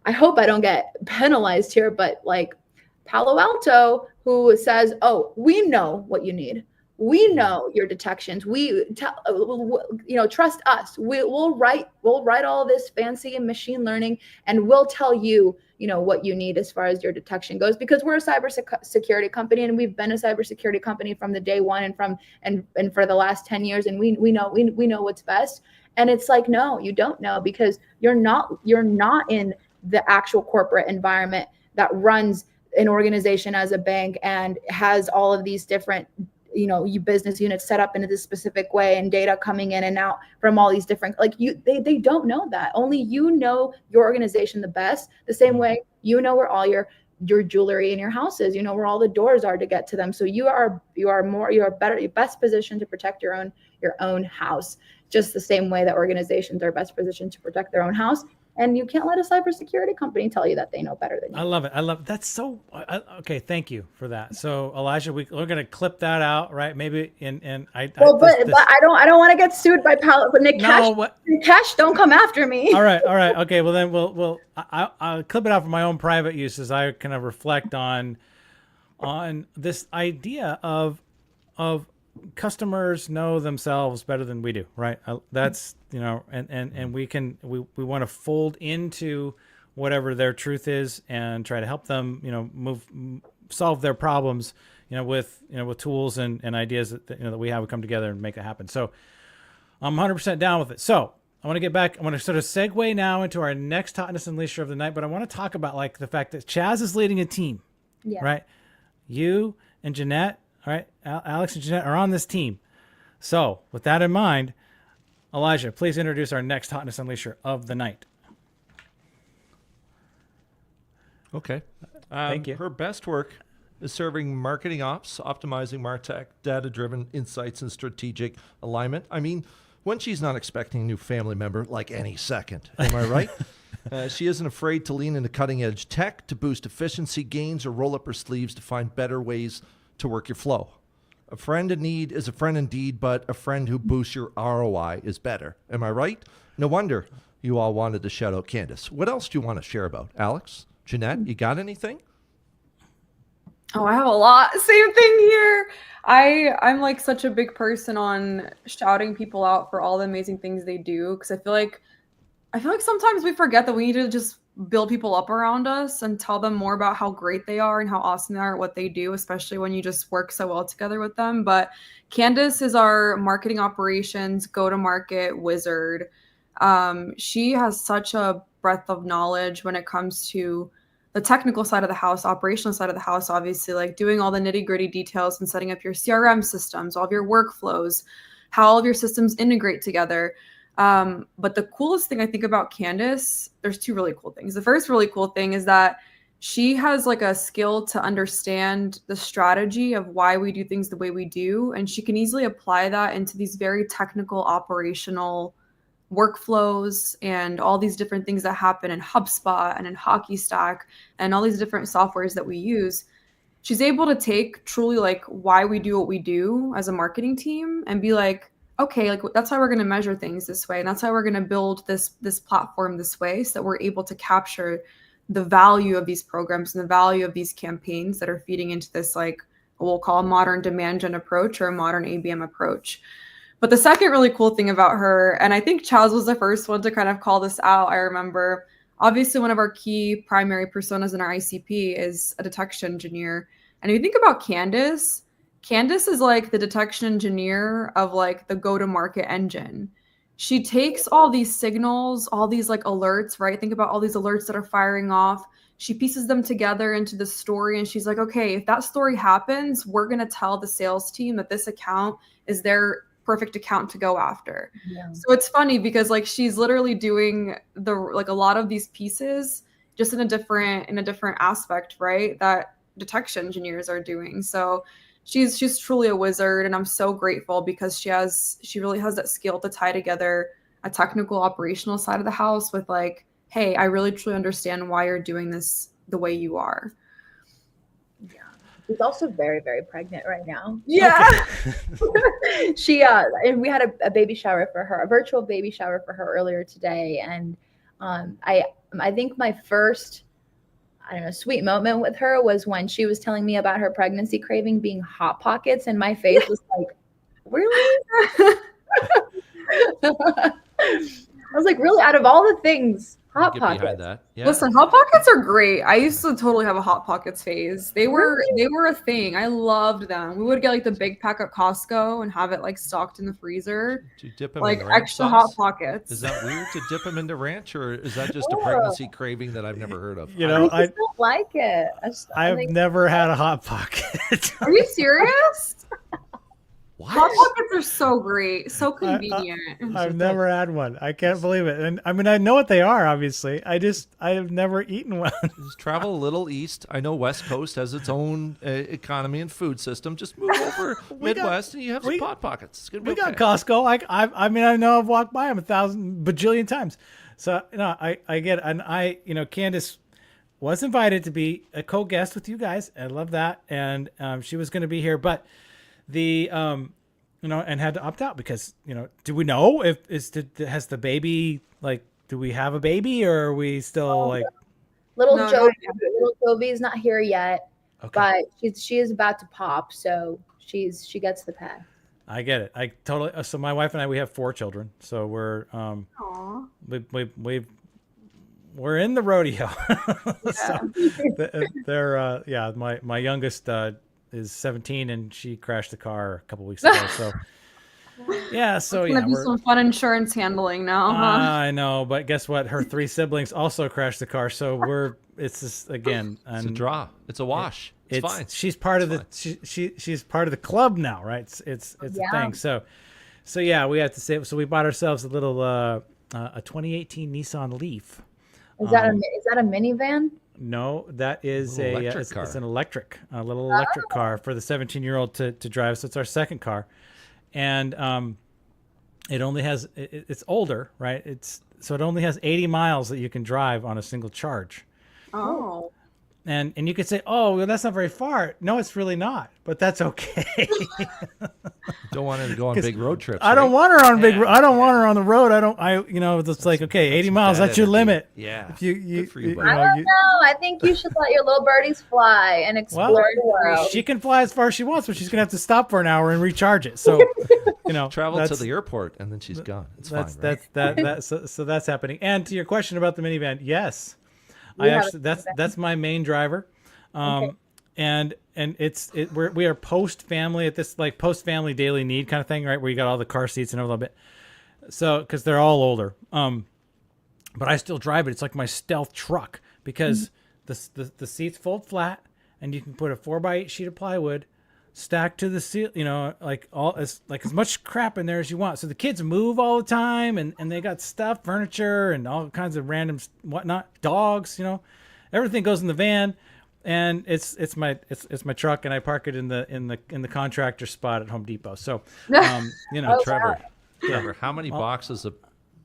I hope I don't get penalized here, but like Palo Alto, who says, oh, we know what you need. We know your detections. Trust us. We'll write all this fancy machine learning, and we'll tell you, what you need as far as your detection goes, because we're a cybersecurity company, and we've been a cybersecurity company from the day one and for the last 10 years, and we know what's best. And it's like, no, you don't know, because you're not in the actual corporate environment that runs an organization as a bank and has all of these different business units set up in this specific way, and data coming in and out from all these different, they don't know that. Only you know your organization the best, the same way where all your jewelry in your house is, where all the doors are to get to them. So you're best positioned to protect your own house, just the same way that organizations are best positioned to protect their own house. And you can't let a cybersecurity company tell you that they know better than you. I love it. That's so okay. Thank you for that. So Elijah, we're going to clip that out, right? Maybe but I don't want to get sued by Palo. But Nikesh, don't come after me. All right. Okay. Well, then I'll clip it out for my own private use as I kind of reflect on this idea of customers know themselves better than we do, right? That's and we want to fold into whatever their truth is and try to help them solve their problems with tools and ideas that we have come together and make it happen. So I'm 100% down with it. So I want to get back. I want to sort of segue now into our next Hotness Unleasher of the night, but I want to talk about like the fact that Chaz is leading a team, right? You and Jeanette. All right, Alex and Jeanette are on this team. So with that in mind, Elijah, please introduce our next Hotness Unleasher of the night. Okay. Thank you. Her best work is serving marketing ops, optimizing MarTech, data-driven insights, and strategic alignment. I mean, when she's not expecting a new family member like any second. Am I right? She isn't afraid to lean into cutting-edge tech to boost efficiency gains or roll up her sleeves to find better ways to work your flow. A friend in need is a friend indeed, but a friend who boosts your ROI is better. Am I right? No wonder you all wanted to shout out Candace. What else do you want to share about? Alex? Jeanette, you got anything? Oh, I have a lot. Same thing here. I'm like such a big person on shouting people out for all the amazing things they do, because I feel like sometimes we forget that we need to just build people up around us and tell them more about how great they are and how awesome they are at what they do, especially when you just work so well together with them. But Candace is our marketing operations go-to-market wizard. She has such a breadth of knowledge when it comes to the technical side of the house, operational side of the house, obviously, like doing all the nitty-gritty details and setting up your CRM systems, all of your workflows, how all of your systems integrate together. But the coolest thing I think about Candace, there's two really cool things. The first really cool thing is that she has like a skill to understand the strategy of why we do things the way we do, and she can easily apply that into these very technical operational workflows and all these different things that happen in HubSpot and in Hockey Stack and all these different softwares that we use. She's able to take truly like why we do what we do as a marketing team and be like, okay, like that's how we're going to measure things this way, and that's how we're going to build this platform this way, so that we're able to capture the value of these programs and the value of these campaigns that are feeding into this, like we'll call a modern demand gen approach or a modern ABM approach. But the second really cool thing about her, and I think Chaz was the first one to kind of call this out, I remember, obviously one of our key primary personas in our ICP is a detection engineer. And if you think about Candace is like the detection engineer of like the go-to-market engine. She takes all these signals, all these like alerts, right? Think about all these alerts that are firing off. She pieces them together into the story, and she's like, okay, if that story happens, we're going to tell the sales team that this account is their perfect account to go after. Yeah. So it's funny because like she's literally doing the like a lot of these pieces just in a different aspect, right? That detection engineers are doing. So she's truly a wizard, and I'm so grateful because she really has that skill to tie together a technical operational side of the house with like, hey, I really truly understand why you're doing this the way you are. Yeah. She's also very, very pregnant right now. Yeah. She and we had a baby shower for her, a virtual baby shower for her earlier today. And I think my first, I don't know, sweet moment with her was when she was telling me about her pregnancy craving being Hot Pockets, and my face was like, really? I was like, really? Out of all the things, Hot Pockets. That. Yeah. Listen, Hot Pockets are great. I used to totally have a Hot Pockets phase. They were a thing. I loved them. We would get like the big pack at Costco and have it like stocked in the freezer. Do you dip them like in ranch extra sauce? Hot Pockets. Is that weird to dip them into ranch, or is that just a pregnancy craving that I've never heard of? You know, I don't like it. I've never had a Hot Pocket. Are you serious? What? Hot Pockets are so great, so convenient. I've never had one. I can't believe it. And I mean, I know what they are, obviously. I have never eaten one. Just travel a little east. I know West Coast has its own economy and food system. Just move over Midwest and you have some Hot Pockets. It's gonna be we got Costco. I mean, I know I've walked by them 1,000 bajillion times. So, I get it. And Candace was invited to be a co-guest with you guys. I love that. And she was going to be here, but and had to opt out because, do we know has the baby, like, do we have a baby, or are we still little Jovi's not here yet, okay. But she is about to pop. So she gets the pet. I get it. I totally. So my wife and I, we have 4 children. So we're, we're in the rodeo. So my youngest, is 17 and she crashed the car a couple weeks ago. So gonna be some fun insurance handling now. Huh? I know, but guess what? Her 3 siblings also crashed the car. So it's just, again, it's a draw. It's a wash. It's fine. She's part of she's part of the club now, right? It's a thing. So yeah, we have to say. So we bought ourselves a little a 2018 Nissan Leaf. Is that a minivan? No, that is it's an electric, little electric car for the 17-year-old to drive. So it's our second car, and it only has it's older, right? So it only has 80 miles that you can drive on a single charge. Oh. And you could say, oh, well, that's not very far. No, it's really not, but that's okay. Don't want her to go on big road trips. I don't want her on I don't want her on the road. It's like, okay, 80 miles. That's your limit. Yeah. If you I don't know. I think you should let your little birdies fly and explore the world. She can fly as far as she wants, but she's gonna have to stop for an hour and recharge it. So, travel to the airport and then she's gone. It's fine. Right? So that's happening. And to your question about the minivan, yes. That's my main driver, and we are post family at this, like, post family daily need kind of thing, right? Where you got all the car seats and a little bit, so because they're all older, but I still drive it. It's like my stealth truck because the seats fold flat and you can put a 4x8 sheet of plywood stacked to the seal, as much crap in there as you want. So the kids move all the time and they got stuff, furniture and all kinds of random whatnot, dogs, everything goes in the van, and it's my truck, and I park it in the contractor spot at Home Depot. So, Trevor. Trevor, how many boxes of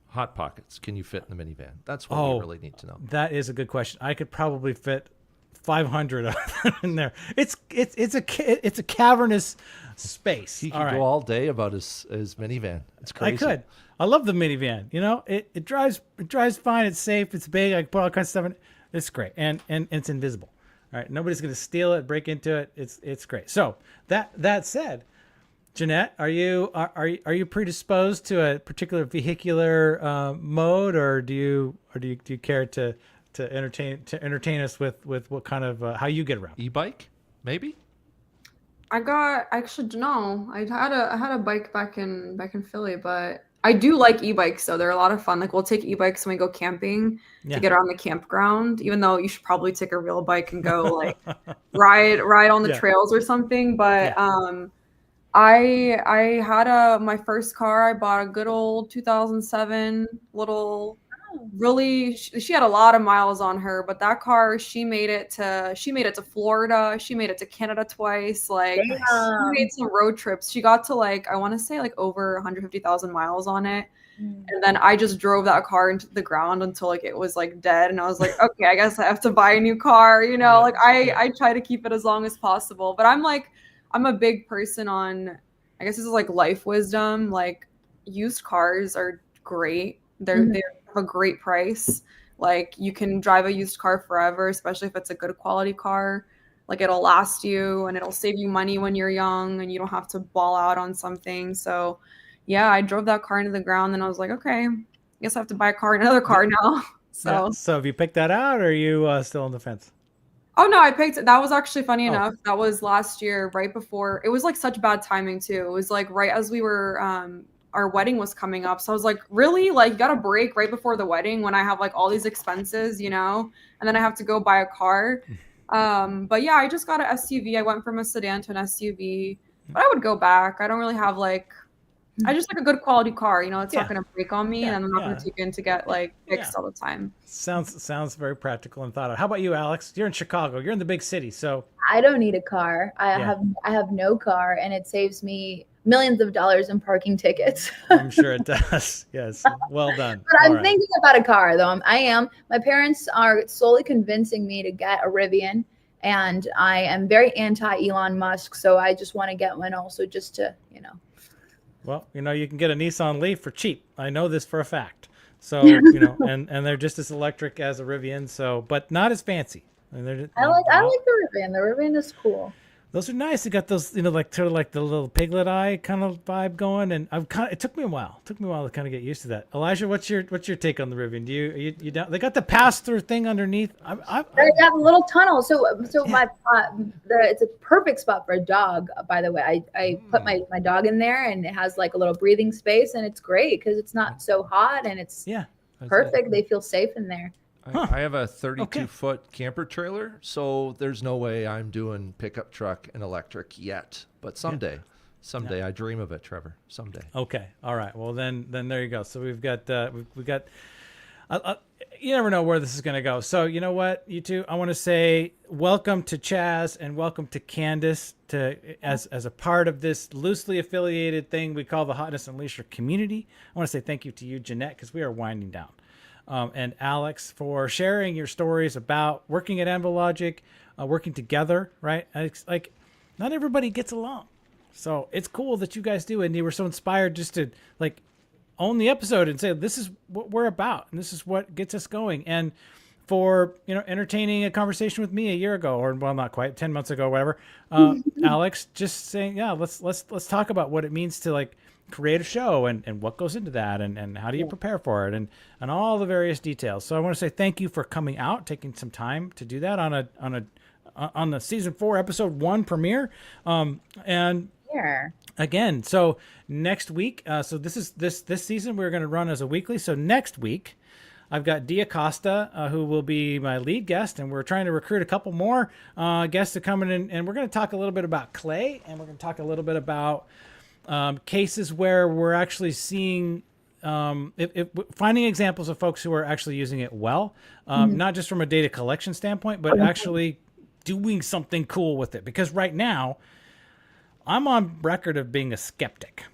Hot Pockets can you fit in the minivan? That's what we really need to know. That is a good question. I could probably fit 500 of them in there. It's a cavernous space. He could go all day about his minivan. It's crazy. I could. I love the minivan. It drives fine. It's safe. It's big. I can put all kinds of stuff in it. It's great, and it's invisible. All right, nobody's going to steal it, break into it. It's great. So that said, Jeanette, are you predisposed to a particular vehicular mode, or do you care to entertain us with what kind of how you get around? E-bike, maybe? I had a bike back in Philly, but I do like e-bikes though. They're a lot of fun. Like we'll take e-bikes when we go camping to get around the campground, even though you should probably take a real bike and go like ride on the trails or something. But I had my first car. I bought a good old 2007 little. Really, she had a lot of miles on her, but that car, she made it to Florida. She made it to Canada twice. Like she made some road trips. She got to like, I want to say like over 150,000 miles on it. And then I just drove that car into the ground until like it was like dead. And I was like, okay, I guess I have to buy a new car. Like I try to keep it as long as possible, but I'm a big person on, I guess this is like life wisdom. Like used cars are great. They're a great price. Like you can drive a used car forever, especially if it's a good quality car. Like it'll last you and it'll save you money when you're young and you don't have to ball out on something. So yeah, I drove that car into the ground and I was like, okay, I guess I have to buy another car now. So have you picked that out, or are you still on the fence? Oh no, I picked it. That was actually funny enough. That was last year, right before. It was like such bad timing too. It was like right as we were our wedding was coming up. So I was like, really? Like, you got a break right before the wedding when I have like all these expenses, and then I have to go buy a car. But yeah, I just got an SUV. I went from a sedan to an SUV, but I would go back. I don't really have I just like a good quality car, it's not going to break on me and I'm not going to take in to get fixed all the time. Sounds very practical and thought of. How about you, Alex? You're in Chicago. You're in the big city. So I don't need a car. I have no car, and it saves me millions of dollars in parking tickets. I'm sure it does. Yes. Well done. But I'm thinking about a car though. My parents are slowly convincing me to get a Rivian, and I am very anti Elon Musk. So I just want to get one also just to, Well, you can get a Nissan Leaf for cheap. I know this for a fact. So, and they're just as electric as a Rivian. So, but not as fancy. I like the Rivian. The Rivian is cool. Those are nice. They got those, sort of like the little piglet eye kind of vibe going. And it took me a while. to kind of get used to that. Elijah, what's your take on the Rivian? You down? They got the pass through thing underneath. They got a little tunnel. So it's a perfect spot for a dog. By the way, I put my dog in there, and it has like a little breathing space, and it's great because it's not so hot, and it's perfect. They feel safe in there. I have a 32-foot camper trailer, so there's no way I'm doing pickup truck and electric yet. But someday, I dream of it, Trevor. Someday. Okay. All right. Well, then there you go. So we've got you never know where this is going to go. So you know what, you two, I want to say welcome to Chaz and welcome to Candace as a part of this loosely affiliated thing we call the Hotness Unleasher community. I want to say thank you to you, Jeanette, because we are winding down. And Alex, for sharing your stories about working at Ambilogic, working together, right? It's like not everybody gets along. So it's cool that you guys do. And you were so inspired just to own the episode and say, this is what we're about. And this is what gets us going. And for, entertaining a conversation with me a year ago, or well, not quite 10 months ago, whatever, Alex, just saying, let's talk about what it means to create a show and what goes into that and how do you prepare for it and all the various details. So I want to say thank you for coming out, taking some time to do that on the season 4 episode 1 premiere. Again, so next week, so this season we're going to run as a weekly. So next week I've got Dia Costa, who will be my lead guest, and we're trying to recruit a couple more guests to come in, and we're going to talk a little bit about clay, and we're going to talk a little bit about cases where we're actually seeing if finding examples of folks who are actually using it well, not just from a data collection standpoint, but actually doing something cool with it. Because right now, I'm on record of being a skeptic.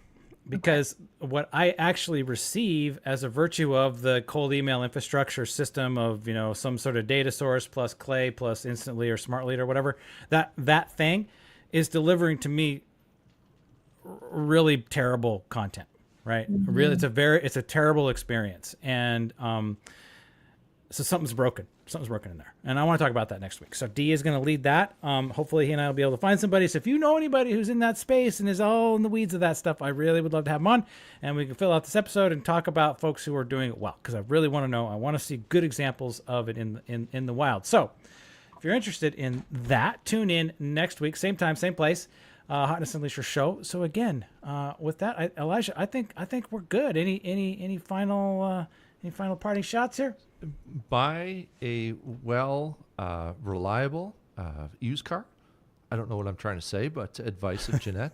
Because what I actually receive as a virtue of the cold email infrastructure system of, some sort of data source plus Clay plus Instantly or Smartly or whatever, that thing is delivering to me really terrible content, right? Really, it's a terrible experience. And so something's broken. Something's broken in there. And I want to talk about that next week. So D is going to lead that. Hopefully he and I will be able to find somebody. So if you know anybody who's in that space and is all in the weeds of that stuff, I really would love to have them on. And we can fill out this episode and talk about folks who are doing it well. Because I really want to know. I want to see good examples of it in the wild. So if you're interested in that, tune in next week. Same time, same place. Hotness Unleasher Show. So again, with that, Elijah, I think we're good. Any final parting shots here? Buy a reliable used car. I don't know what I'm trying to say, but advice of Jeanette.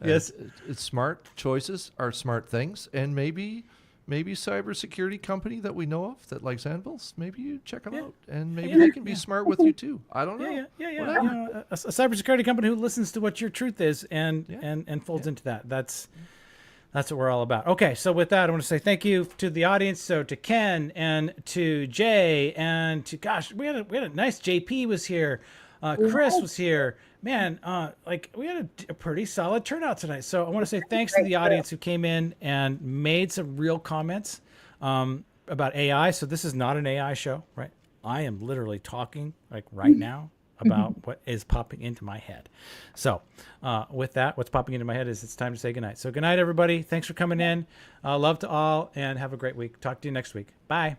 Yes. It's smart choices are smart things. And maybe cybersecurity company that we know of that likes anvils, maybe you check them out. And maybe they can be smart with you too. I don't know. Yeah. A cybersecurity company who listens to what your truth is and folds into that. That's what we're all about. Okay, so with that, I want to say thank you to the audience. So to Ken and to Jay and to we had a nice JP was here, Chris was here. Man, we had a pretty solid turnout tonight. So I want to say thanks to the audience who came in and made some real comments about AI. So this is not an AI show, right? I am literally talking right now about what is popping into my head. So with that, what's popping into my head is it's time to say goodnight. So goodnight, everybody. Thanks for coming in. Love to all, and have a great week. Talk to you next week. Bye.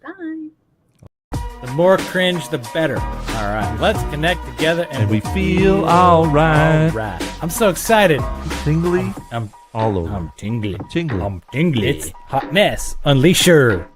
Bye. The more cringe, the better. All right, let's connect together. And we feel all right. All right. I'm so excited. Tingly. I'm all over. I'm tingly. Tingly. I'm tingly. It's Hotness Unleasher.